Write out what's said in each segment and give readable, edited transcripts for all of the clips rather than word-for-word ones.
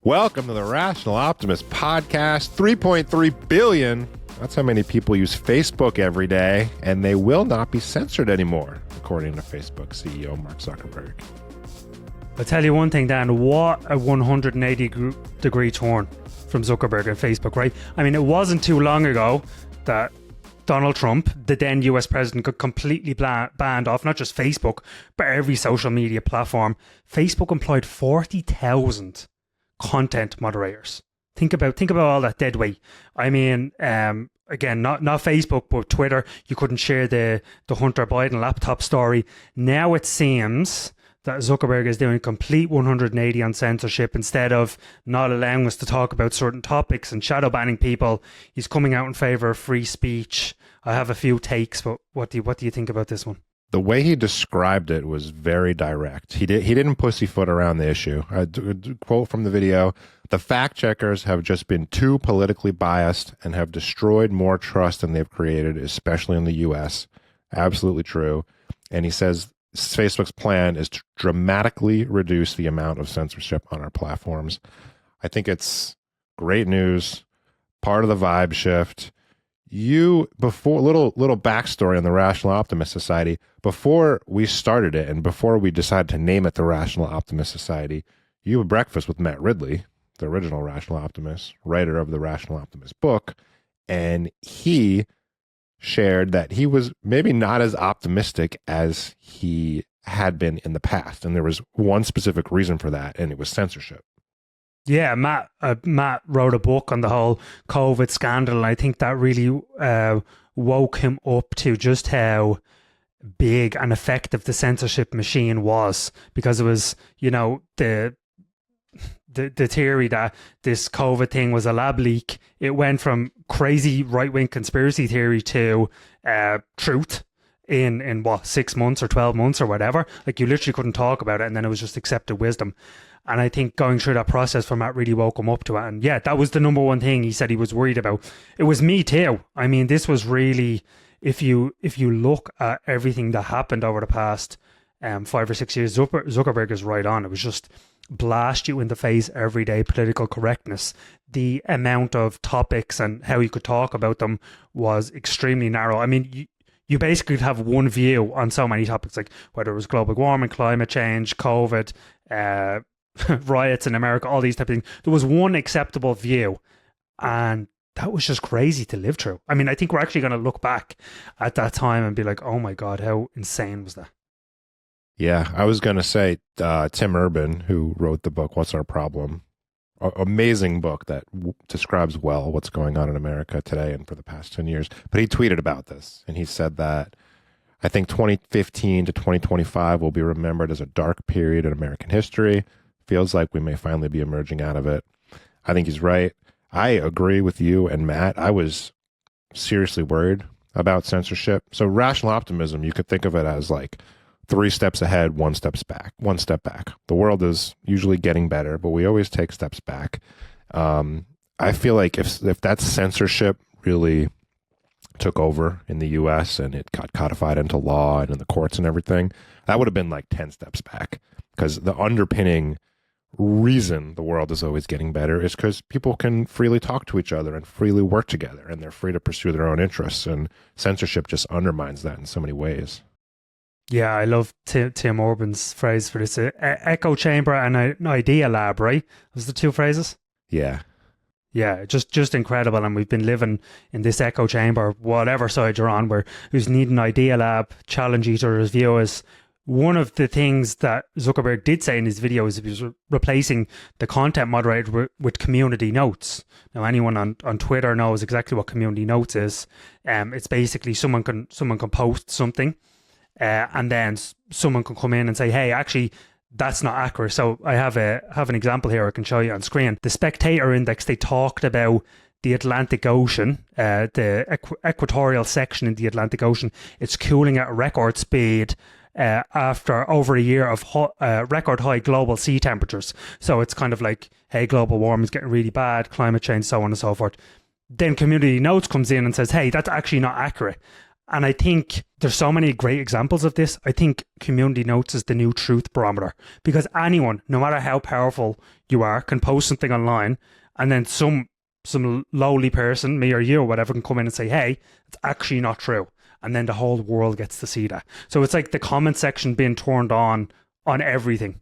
Welcome to the Rational Optimist Podcast. 3.3 billion. That's how many people use Facebook every day, and they will not be censored anymore, according to Facebook CEO Mark Zuckerberg. I'll tell you one thing, Dan, what a 180-degree turn from Zuckerberg and Facebook, right? I mean, it wasn't too long ago that Donald Trump, the then US president, got completely banned off not just Facebook, but every social media platform. Facebook employed 40,000 content moderators. Think about all that dead weight. I mean, again, not Facebook, but Twitter. You couldn't share the Hunter Biden laptop story. Now it seems that Zuckerberg is doing a complete 180 on censorship. Instead of not allowing us to talk about certain topics and shadow banning people, he's coming out in favor of free speech. I have a few takes, but what do you think about this one? The way he described it was very direct. He didn't pussyfoot around the issue. Quote from the video: "The fact checkers have just been too politically biased and have destroyed more trust than they've created, especially in the US." Absolutely true. And he says Facebook's plan is to dramatically reduce the amount of censorship on our platforms. I think it's great news, part of the vibe shift. Before little backstory on the Rational Optimist Society, before we started it and before we decided to name it the Rational Optimist Society, you had breakfast with Matt Ridley, the original Rational Optimist, writer of the Rational Optimist book, and he shared that he was maybe not as optimistic as he had been in the past, and there was one specific reason for that, and it was censorship. Yeah, Matt wrote a book on the whole COVID scandal, and I think that really woke him up to just how big and effective the censorship machine was, because it was, you know, the theory that this COVID thing was a lab leak. It went from crazy right-wing conspiracy theory to truth in what, 6 months or 12 months or whatever. Like, you literally couldn't talk about it, and then it was just accepted wisdom. And I think going through that process for Matt really woke him up to it. And yeah, that was the number one thing he said he was worried about. It was me too. I mean, this was really, if you look at everything that happened over the past 5 or 6 years, Zuckerberg is right on. It was just blast you in the face every day, political correctness. The amount of topics and how you could talk about them was extremely narrow. I mean, you basically have one view on so many topics, like whether it was global warming, climate change, COVID, riots in America, all these type of things. There was one acceptable view, and that was just crazy to live through. I mean, I think we're actually going to look back at that time and be like, oh my God, how insane was that? Yeah, I was going to say Tim Urban, who wrote the book, What's Our Problem? Amazing book that describes well what's going on in America today and for the past 10 years. But he tweeted about this, and he said that I think 2015 to 2025 will be remembered as a dark period in American history. Feels like we may finally be emerging out of it. I think he's right. I agree with you and Matt. I was seriously worried about censorship. So rational optimism, you could think of it as like 3 steps ahead, 1 step back. The world is usually getting better, but we always take steps back. I feel like if that censorship really took over in the US and it got codified into law and in the courts and everything, that would have been like 10 steps back, because the underpinning reason the world is always getting better is because people can freely talk to each other and freely work together, and they're free to pursue their own interests, and censorship just undermines that in so many ways. Yeah, I love Tim Urban's phrase for this, echo chamber and an idea lab, right? Was the 2 phrases? Yeah, just incredible. And we've been living in this echo chamber, whatever side you're on, where who's need an idea lab, challenge each other's views. One of the things that Zuckerberg did say in his video is he was replacing the content moderator with community notes. Now, anyone on Twitter knows exactly what community notes is. It's basically someone can post something, and then someone can come in and say, "Hey, actually, that's not accurate." So I have an example here I can show you on screen. The Spectator Index, they talked about the Atlantic Ocean, the equatorial section in the Atlantic Ocean. It's cooling at a record speed after over a year of record high global sea temperatures. So it's kind of like, hey, global warming is getting really bad, climate change, so on and so forth. Then Community Notes comes in and says, hey, that's actually not accurate. And I think there's so many great examples of this. I think community notes is the new truth barometer, because anyone, no matter how powerful you are, can post something online, and then some lowly person, me or you or whatever, can come in and say, hey, it's actually not true. And then the whole world gets to see that. So it's like the comment section being turned on everything.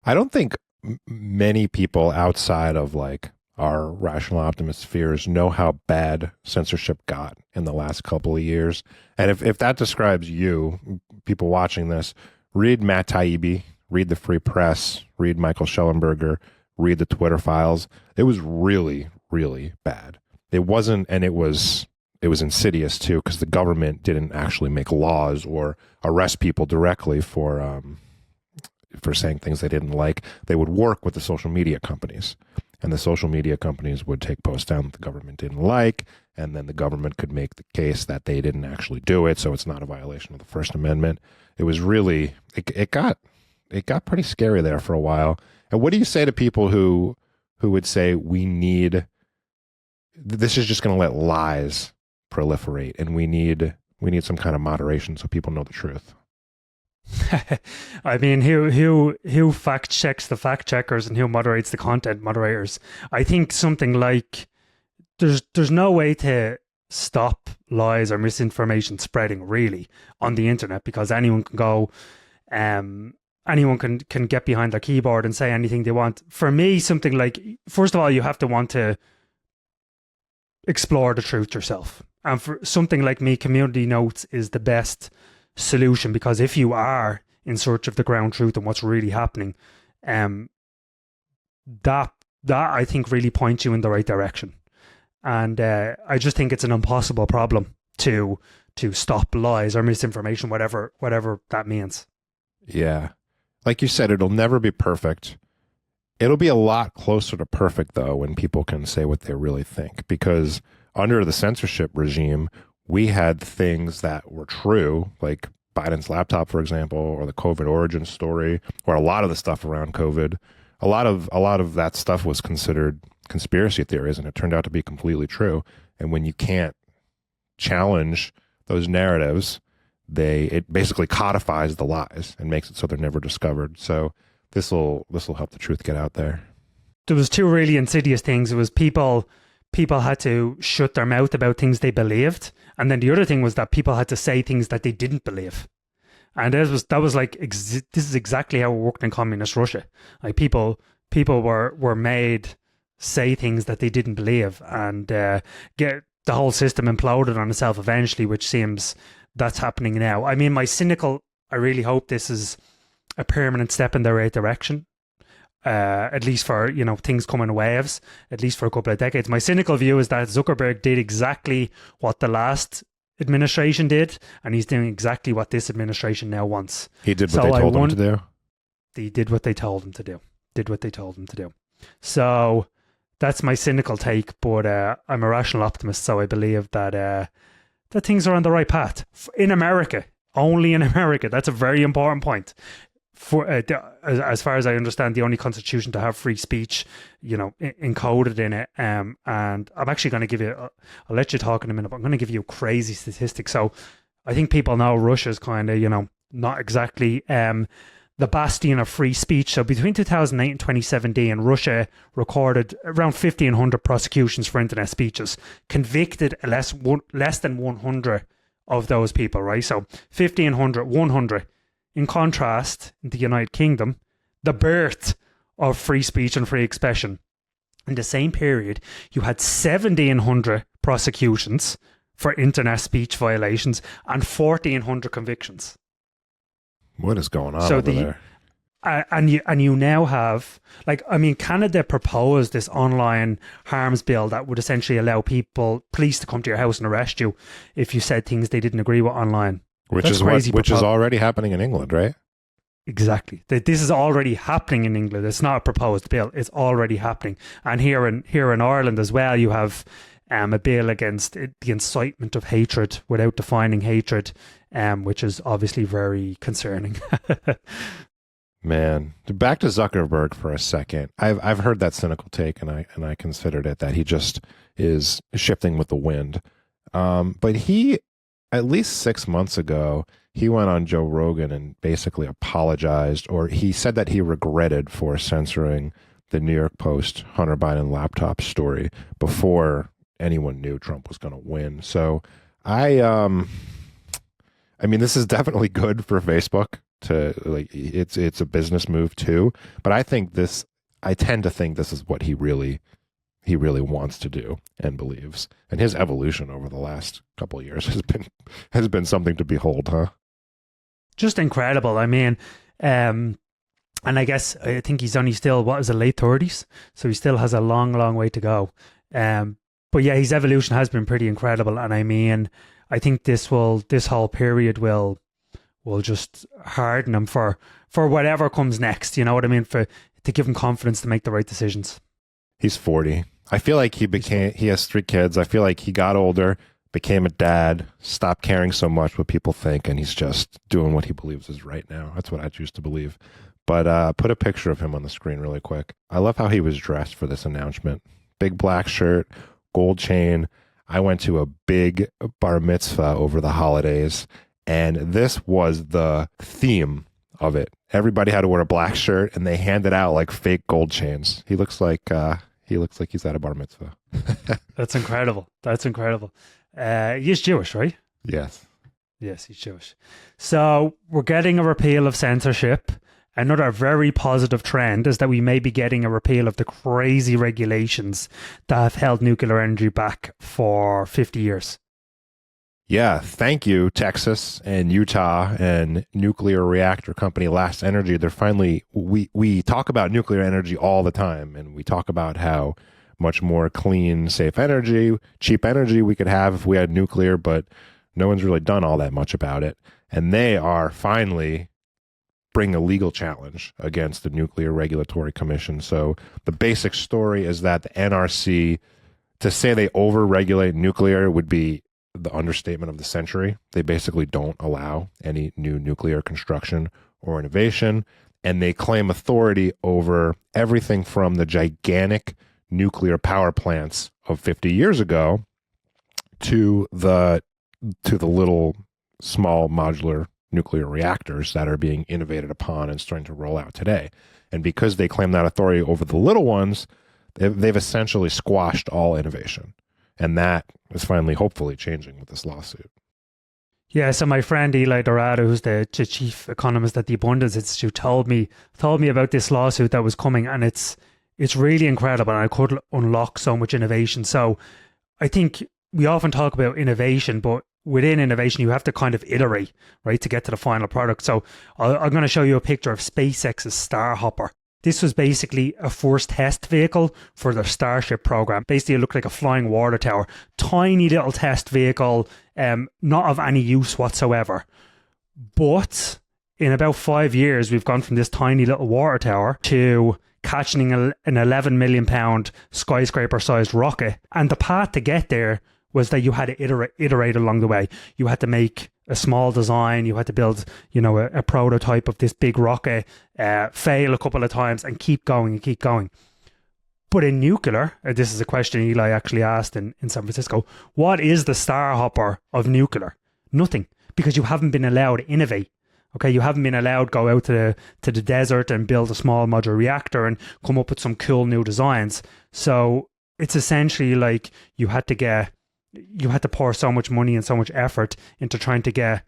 I don't think many people outside of like our rational optimist spheres know how bad censorship got in the last couple of years. And if that describes you, people watching this, read Matt Taibbi, read the Free Press, read Michael Schellenberger, read the Twitter files. It was really, really bad. It wasn't, and it was insidious too, because the government didn't actually make laws or arrest people directly for saying things they didn't like. They would work with the social media companies, and the social media companies would take posts down that the government didn't like, and then the government could make the case that they didn't actually do it, so it's not a violation of the First Amendment. It was really, it got pretty scary there for a while. And what do you say to people who would say this is just going to let lies proliferate, and we need some kind of moderation so people know the truth? I mean, who fact checks the fact checkers and who moderates the content moderators? I think something like there's no way to stop lies or misinformation spreading really on the internet, because anyone can go, anyone can get behind their keyboard and say anything they want. For me, something like, first of all, you have to want to explore the truth yourself. And for something like me, community notes is the best solution, because if you are in search of the ground truth and what's really happening, that I think really points you in the right direction. And I just think it's an impossible problem to stop lies or misinformation, whatever that means. Yeah. Like you said, it'll never be perfect. It'll be a lot closer to perfect, though, when people can say what they really think, because under the censorship regime, we had things that were true, like Biden's laptop, for example, or the COVID origin story, or a lot of the stuff around COVID. A lot of that stuff was considered conspiracy theories, and it turned out to be completely true. And when you can't challenge those narratives, it basically codifies the lies and makes it so they're never discovered. So this will help the truth get out there. There was two really insidious things. It was people had to shut their mouth about things they believed, and then the other thing was that people had to say things that they didn't believe. And that was like, this is exactly how it worked in communist Russia. Like people were made say things that they didn't believe, and get the whole system imploded on itself eventually, which seems that's happening now. I mean, I really hope this is a permanent step in the right direction. At least for, things come in waves, at least for a couple of decades. My cynical view is that Zuckerberg did exactly what the last administration did, and he's doing exactly what this administration now wants. He did what they told him to do? He did what they told him to do. So that's my cynical take, but I'm a rational optimist, so I believe that things are on the right path. In America, only in America. That's a very important point. For as far as I understand, the only constitution to have free speech, encoded in it. And I'm actually going to give you, I'll let you talk in a minute, but I'm going to give you a crazy statistic. So I think people know Russia's kind of, not exactly the bastion of free speech. So between 2008 and 2017, Russia recorded around 1,500 prosecutions for internet speeches, convicted less than 100 of those people, right? So 1,500, 100. In contrast, in the United Kingdom, the birth of free speech and free expression, in the same period, you had 1,700 prosecutions for internet speech violations and 1,400 convictions. What is going on over there? And you now have, Canada proposed this online harms bill that would essentially allow police to come to your house and arrest you if you said things they didn't agree with online. Which is already happening in England, right? Exactly. This is already happening in England. It's not a proposed bill. It's already happening. And here in Ireland as well, you have a bill against the incitement of hatred without defining hatred, which is obviously very concerning. Man, back to Zuckerberg for a second. I've heard that cynical take, and I considered it that he just is shifting with the wind. But he at least 6 months ago, he went on Joe Rogan and basically apologized, or he said that he regretted for censoring the New York Post Hunter Biden laptop story before anyone knew Trump was going to win. So I mean, this is definitely good for Facebook to it's a business move too, but I tend to think this is what he really wants to do and believes. And his evolution over the last couple of years has been something to behold, huh? Just incredible. I mean, and I think he's only still, late 30s? So he still has a long, long way to go. But yeah, his evolution has been pretty incredible. And I mean, I think this whole period will just harden him for whatever comes next. You know what I mean? To give him confidence to make the right decisions. He's 40. I feel like he has 3 kids. I feel like he got older, became a dad, stopped caring so much what people think, and he's just doing what he believes is right now. That's what I choose to believe. But put a picture of him on the screen really quick. I love how he was dressed for this announcement. Big black shirt, gold chain. I went to a big bar mitzvah over the holidays, and this was the theme of it. Everybody had to wear a black shirt, and they handed out like fake gold chains. He looks like he's at a bar mitzvah. That's incredible. He's Jewish, right? Yes. Yes, he's Jewish. So we're getting a repeal of censorship. Another very positive trend is that we may be getting a repeal of the crazy regulations that have held nuclear energy back for 50 years. Yeah, thank you, Texas and Utah and nuclear reactor company Last Energy. They're finally, we talk about nuclear energy all the time, and we talk about how much more clean, safe energy, cheap energy we could have if we had nuclear, but no one's really done all that much about it. And they are finally bringing a legal challenge against the Nuclear Regulatory Commission. So the basic story is that the NRC, to say they over-regulate nuclear would be the understatement of the century. They basically don't allow any new nuclear construction or innovation, and they claim authority over everything from the gigantic nuclear power plants of 50 years ago to the little small modular nuclear reactors that are being innovated upon and starting to roll out today. And because they claim that authority over the little ones, they've essentially squashed all innovation. And that is finally, hopefully, changing with this lawsuit. Yeah, so my friend Eli Dorado, who's the chief economist at the Abundance Institute, told me about this lawsuit that was coming, and it's really incredible, and I could unlock so much innovation. So I think we often talk about innovation, but within innovation, you have to kind of iterate, right, to get to the final product. So I'm going to show you a picture of SpaceX's Starhopper. This was basically a first test vehicle for their Starship program. Basically, it looked like a flying water tower. Tiny little test vehicle, not of any use whatsoever. But in about 5 years, we've gone from this tiny little water tower to catching an 11 million pound skyscraper-sized rocket. And the path to get there was that you had to iterate along the way. You had to make a small design, you had to build, a prototype of this big rocket, fail a couple of times and keep going. But in nuclear, this is a question Eli actually asked in San Francisco, what is the Starhopper of nuclear? Nothing, because you haven't been allowed to innovate. Okay, you haven't been allowed to go out to the desert and build a small modular reactor and come up with some cool new designs. So it's essentially like you had to pour so much money and so much effort into trying to get,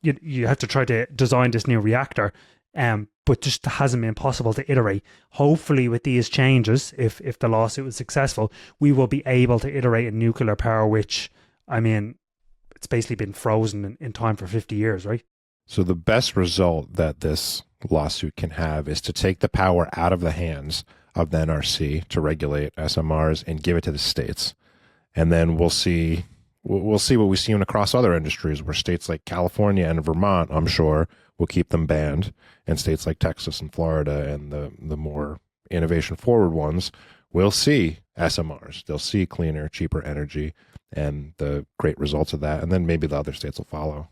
you have to try to design this new reactor, but just hasn't been possible to iterate. Hopefully with these changes, if the lawsuit was successful, we will be able to iterate in nuclear power, which, I mean, it's basically been frozen in time for 50 years, right? So the best result that this lawsuit can have is to take the power out of the hands of the NRC to regulate SMRs and give it to the states. And then we'll see what we see across other industries, where states like California and Vermont, I'm sure, will keep them banned, and states like Texas and Florida and the more innovation forward ones will see SMRs. They'll see cleaner, cheaper energy and the great results of that. And then maybe the other states will follow.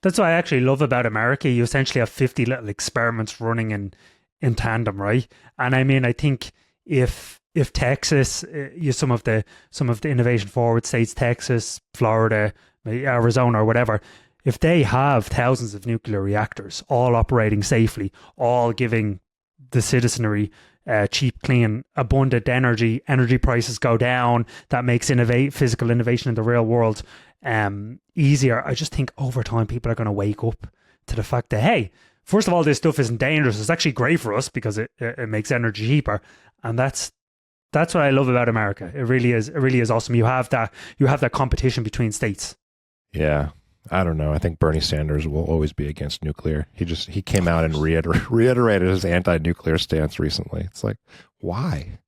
That's what I actually love about America. You essentially have 50 little experiments running in tandem, right? And I mean, I think if if Texas, some of the innovation forward states, Texas, Florida, Arizona, or whatever, if they have thousands of nuclear reactors all operating safely, all giving the citizenry cheap, clean, abundant energy prices go down, that makes physical innovation in the real world easier. I just think over time people are going to wake up to the fact that, hey, first of all, this stuff isn't dangerous. It's actually great for us because it makes energy cheaper. And that's what I love about America. It really is awesome. You have that competition between states. Yeah. I don't know. I think Bernie Sanders will always be against nuclear. He came out and reiterated his anti-nuclear stance recently. It's like, why?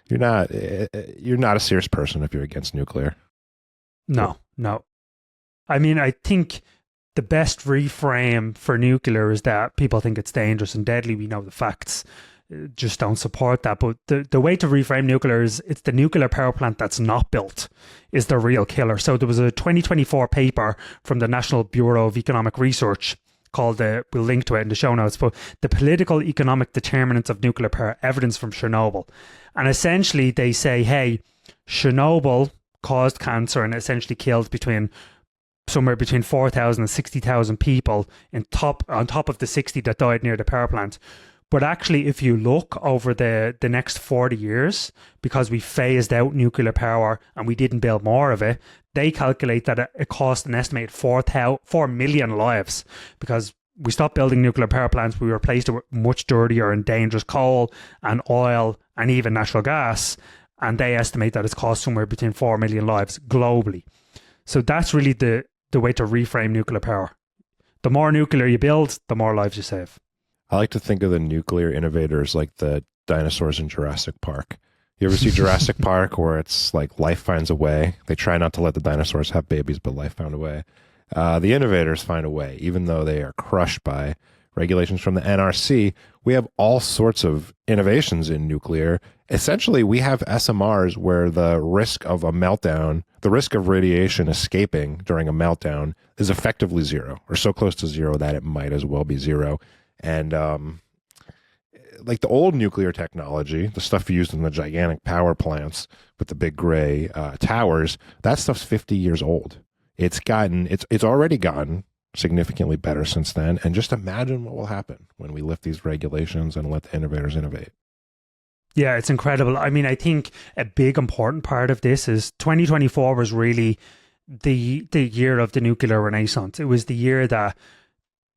You're not a serious person if you're against nuclear. No. I mean, I think the best reframe for nuclear is that people think it's dangerous and deadly. We know the facts just don't support that. But the way to reframe nuclear is it's the nuclear power plant that's not built is the real killer. So there was a 2024 paper from the National Bureau of Economic Research called, we'll link to it in the show notes, but the political economic determinants of nuclear power, evidence from Chernobyl. And essentially they say, hey, Chernobyl caused cancer and essentially killed somewhere between 4,000 and 60,000 people on top of the 60 that died near the power plant. But actually, if you look over the next 40 years, because we phased out nuclear power and we didn't build more of it, they calculate that it cost an estimated 4 million lives, because we stopped building nuclear power plants. We replaced it with much dirtier and dangerous coal and oil and even natural gas. And they estimate that it's cost somewhere between 4 million lives globally. So that's really the way to reframe nuclear power. The more nuclear you build, the more lives you save. I like to think of the nuclear innovators like the dinosaurs in Jurassic Park. You ever see Jurassic Park where it's like life finds a way? They try not to let the dinosaurs have babies, but life found a way. The innovators find a way, even though they are crushed by regulations from the NRC. We have all sorts of innovations in nuclear. Essentially, we have SMRs where the risk of a meltdown, the risk of radiation escaping during a meltdown is effectively zero, or so close to zero that it might as well be zero. And like the old nuclear technology, the stuff used in the gigantic power plants with the big gray towers, that stuff's 50 years old. It's already gotten significantly better since then. And just imagine what will happen when we lift these regulations and let the innovators innovate. Yeah, it's incredible. I mean, I think a big important part of this is 2024 was really the year of the nuclear renaissance. It was the year that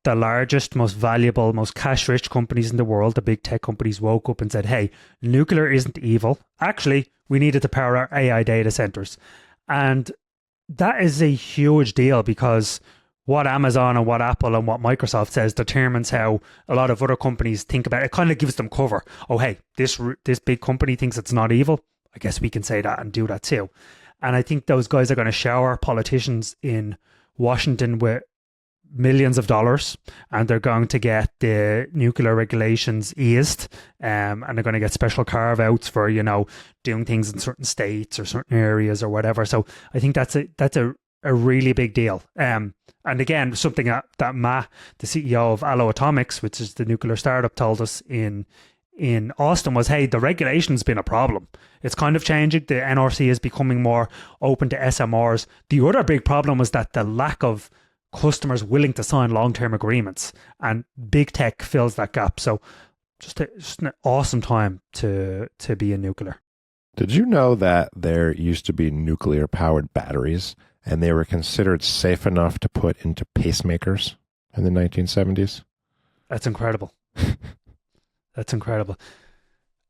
the largest, most valuable, most cash-rich companies in the world, the big tech companies, woke up and said, hey, nuclear isn't evil. Actually, we needed to power our AI data centers. And that is a huge deal, because what Amazon and what Apple and what Microsoft says determines how a lot of other companies think about it. It kind of gives them cover. Oh, hey, this big company thinks it's not evil. I guess we can say that and do that too. And I think those guys are going to shower politicians in Washington with millions of dollars, and they're going to get the nuclear regulations eased, and they're going to get special carve outs for, doing things in certain states or certain areas or whatever. So I think that's a really big deal. And again, something that Matt, the CEO of Allo Atomics, which is the nuclear startup, told us in Austin was, hey, the regulation's been a problem. It's kind of changing. The NRC is becoming more open to SMRs. The other big problem was that the lack of customers willing to sign long-term agreements, and big tech fills that gap. So just an awesome time to be in nuclear. Did you know that there used to be nuclear-powered batteries, and they were considered safe enough to put into pacemakers in the 1970s? That's incredible. That's incredible.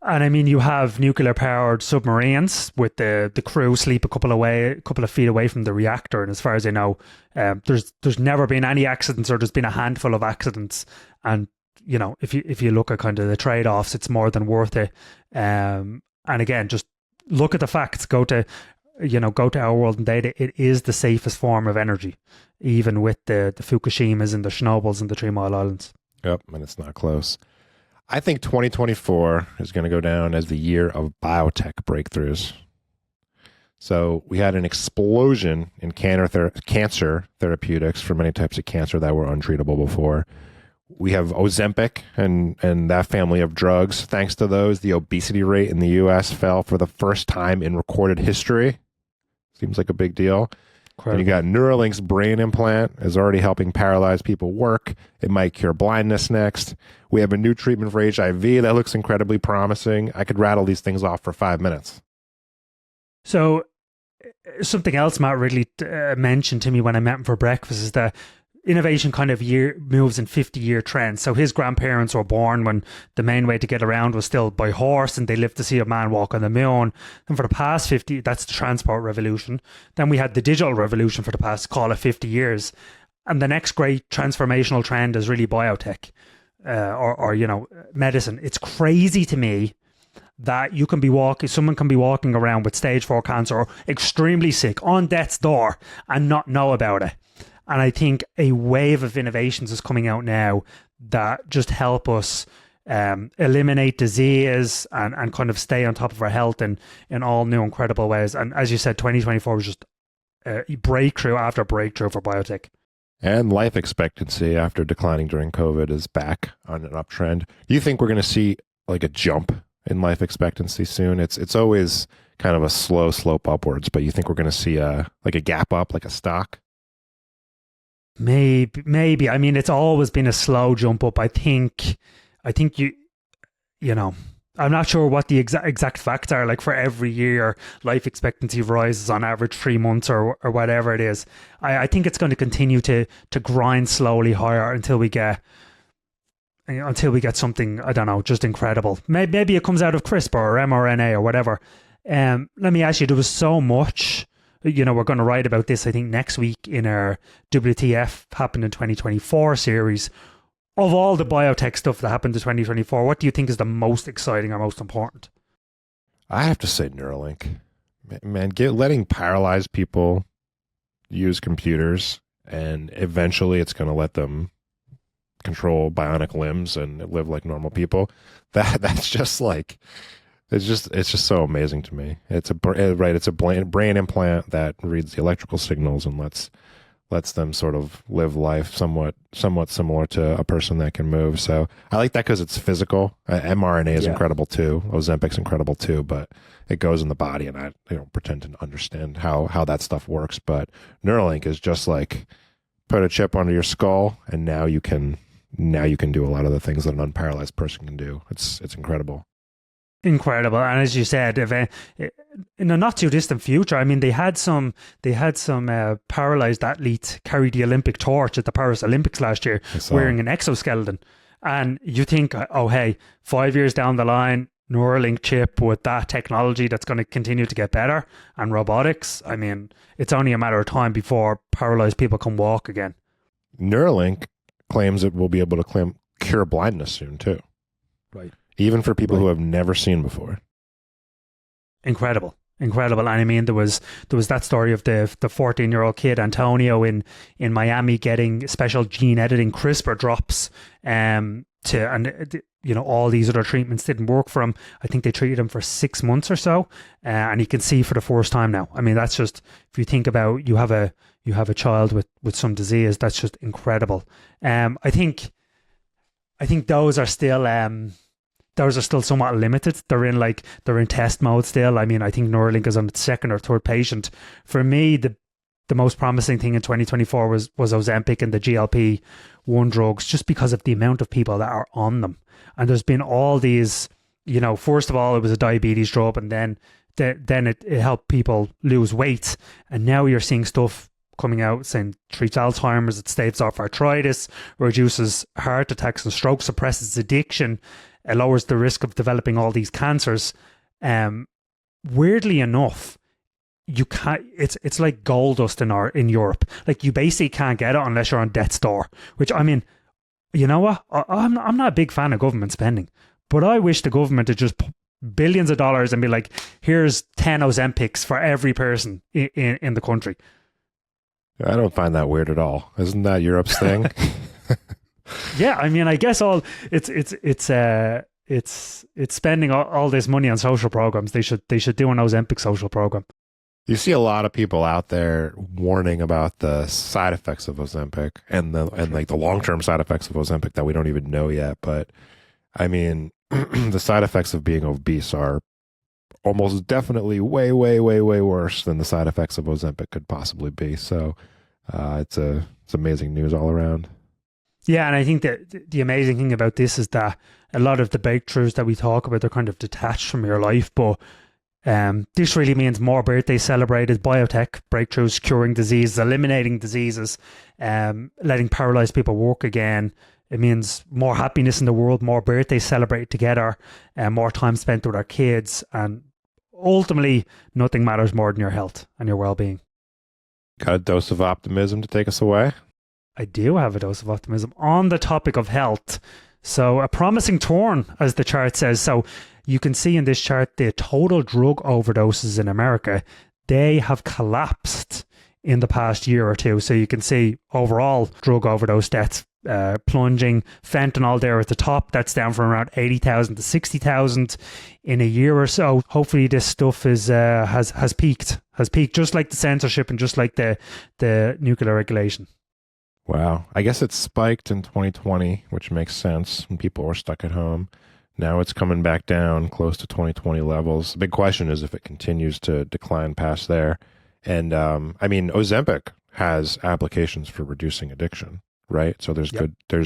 And I mean, you have nuclear-powered submarines with the crew sleep a couple of feet away from the reactor. And as far as I know, there's never been any accidents, or there's been a handful of accidents. And if you look at kind of the trade-offs, it's more than worth it. And again, just look at the facts. Go to Our World in Data. It is the safest form of energy, even with the Fukushimas and the Chernobyls and the 3 Mile Islands. Yep, and it's not close. I think 2024 is going to go down as the year of biotech breakthroughs. So we had an explosion in cancer therapeutics for many types of cancer that were untreatable before. We have Ozempic and that family of drugs. Thanks to those, the obesity rate in the U.S. fell for the first time in recorded history. Seems like a big deal. And you got Neuralink's brain implant is already helping paralyzed people work. It might cure blindness next. We have a new treatment for HIV that looks incredibly promising. I could rattle these things off for 5 minutes. So something else Matt really mentioned to me when I met him for breakfast is that innovation kind of moves in 50-year trends. So his grandparents were born when the main way to get around was still by horse, and they lived to see a man walk on the moon. And for the past 50, that's the transport revolution. Then we had the digital revolution for the past, call it 50 years. And the next great transformational trend is really biotech or medicine. It's crazy to me that someone can be walking around with stage 4 cancer or extremely sick on death's door and not know about it. And I think a wave of innovations is coming out now that just help us eliminate disease and kind of stay on top of our health in all new incredible ways. And as you said, 2024 was just breakthrough after breakthrough for biotech. And life expectancy after declining during COVID is back on an uptrend. Do you think we're going to see like a jump in life expectancy soon? It's always kind of a slow slope upwards, but you think we're going to see a gap up, like a stock? Maybe. I mean, it's always been a slow jump up. I think I'm not sure what the exact facts are. Like for every year, life expectancy rises on average 3 months or whatever it is. I think it's going to continue to grind slowly higher until we get something, I don't know, just incredible. Maybe it comes out of CRISPR or mRNA or whatever. Let me ask you, there was so much. We're going to write about this, I think, next week in our WTF happened in 2024 series. Of all the biotech stuff that happened in 2024, what do you think is the most exciting or most important? I have to say Neuralink. Man, letting paralyzed people use computers, and eventually it's going to let them control bionic limbs and live like normal people. That's just like... It's just so amazing to me. It's a brain implant that reads the electrical signals and lets them sort of live life somewhat similar to a person that can move. So I like that because it's physical. mRNA is incredible too. Ozempic's incredible too, but it goes in the body, and I don't pretend to understand how that stuff works. But Neuralink is just like put a chip under your skull, and now you can do a lot of the things that an unparalyzed person can do. It's incredible. Incredible. And as you said, in a not too distant future, I mean, they had some paralyzed athletes carry the Olympic torch at the Paris Olympics last year wearing an exoskeleton. And you think, oh, hey, 5 years down the line, Neuralink chip with that technology that's going to continue to get better, and robotics, I mean, it's only a matter of time before paralyzed people can walk again. Neuralink claims it will be able to cure blindness soon too. Right. Even for people who have never seen before. Incredible. And I mean, there was that story of the 14-year-old kid, Antonio, in Miami getting special gene editing CRISPR drops all these other treatments didn't work for him. I think they treated him for 6 months or so, and he can see for the first time now. I mean, that's just, if you think about, you have a child with some disease, that's just incredible. I think those are still somewhat limited. They're in test mode still. I mean, I think Neuralink is on its second or third patient. For me, the most promising thing in 2024 was Ozempic and the GLP-1 drugs, just because of the amount of people that are on them. And there's been all these, first of all, it was a diabetes drug, and then it helped people lose weight. And now you're seeing stuff coming out saying treats Alzheimer's, it staves off arthritis, reduces heart attacks and strokes, suppresses addiction, it lowers the risk of developing all these cancers. Weirdly enough, you can't. It's like gold dust in Europe. Like, you basically can't get it unless you're on death's door. Which, I mean, you know what? I'm not a big fan of government spending, but I wish the government would just put billions of dollars and be like, here's 10 Ozempics for every person in the country. I don't find that weird at all. Isn't that Europe's thing? Yeah, I mean, I guess it's spending all this money on social programs. They should do an Ozempic social program. You see a lot of people out there warning about the side effects of Ozempic and like the long-term side effects of Ozempic that we don't even know yet. But I mean, the side effects of being obese are almost definitely way, way, way, way worse than the side effects of Ozempic could possibly be. So it's amazing news all around. Yeah, and I think that the amazing thing about this is that a lot of the breakthroughs that we talk about, they're kind of detached from your life, but this really means more birthdays celebrated, biotech breakthroughs, curing diseases, eliminating diseases, letting paralyzed people work again. It means more happiness in the world, more birthdays celebrated together, and more time spent with our kids. And ultimately, nothing matters more than your health and your well-being. Got a dose of optimism to take us away? I do have a dose of optimism on the topic of health. So a promising turn, as the chart says. So you can see in this chart the total drug overdoses in America, they have collapsed in the past year or two. So you can see overall drug overdose deaths plunging. Fentanyl there at the top, that's down from around 80,000 to 60,000 in a year or so. Hopefully this stuff is has peaked, just like the censorship and just like the nuclear regulation. Wow. I guess it spiked in 2020, which makes sense when people were stuck at home. Now it's coming back down close to 2020 levels. The big question is if it continues to decline past there. And I mean, Ozempic has applications for reducing addiction, right? So there's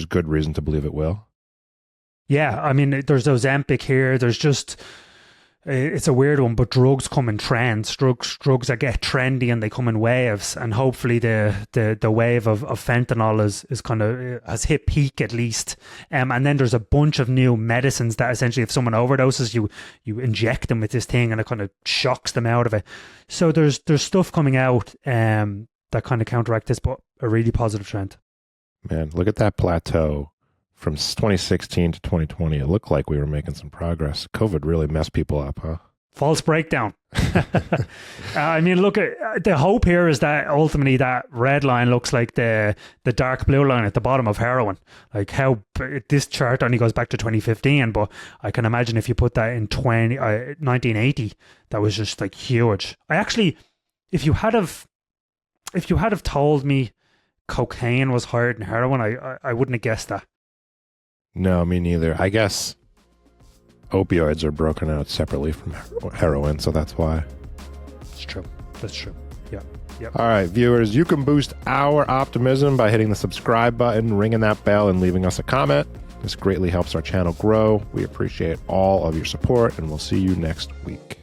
good reason to believe it will. Yeah, I mean, there's Ozempic here. There's just, it's a weird one, but drugs come in trends. Drugs that get trendy and they come in waves. And hopefully the wave of fentanyl is kind of has hit peak at least. And then there's a bunch of new medicines that essentially, if someone overdoses, you inject them with this thing and it kind of shocks them out of it. So there's stuff coming out that kind of counteract this, but a really positive trend. Man, look at that plateau. From 2016 to 2020, it looked like we were making some progress. COVID really messed people up, huh? False breakdown. I mean, look, the hope here is that ultimately that red line looks like the dark blue line at the bottom of heroin. Like how this chart only goes back to 2015, but I can imagine if you put that in 1980, that was just like huge. I actually, if you had have told me cocaine was higher than heroin, I wouldn't have guessed that. No, me neither. I guess opioids are broken out separately from heroin, so that's why. It's true. That's true. Yeah. Yep. All right, viewers, you can boost our optimism by hitting the subscribe button, ringing that bell, and leaving us a comment. This greatly helps our channel grow. We appreciate all of your support, and we'll see you next week.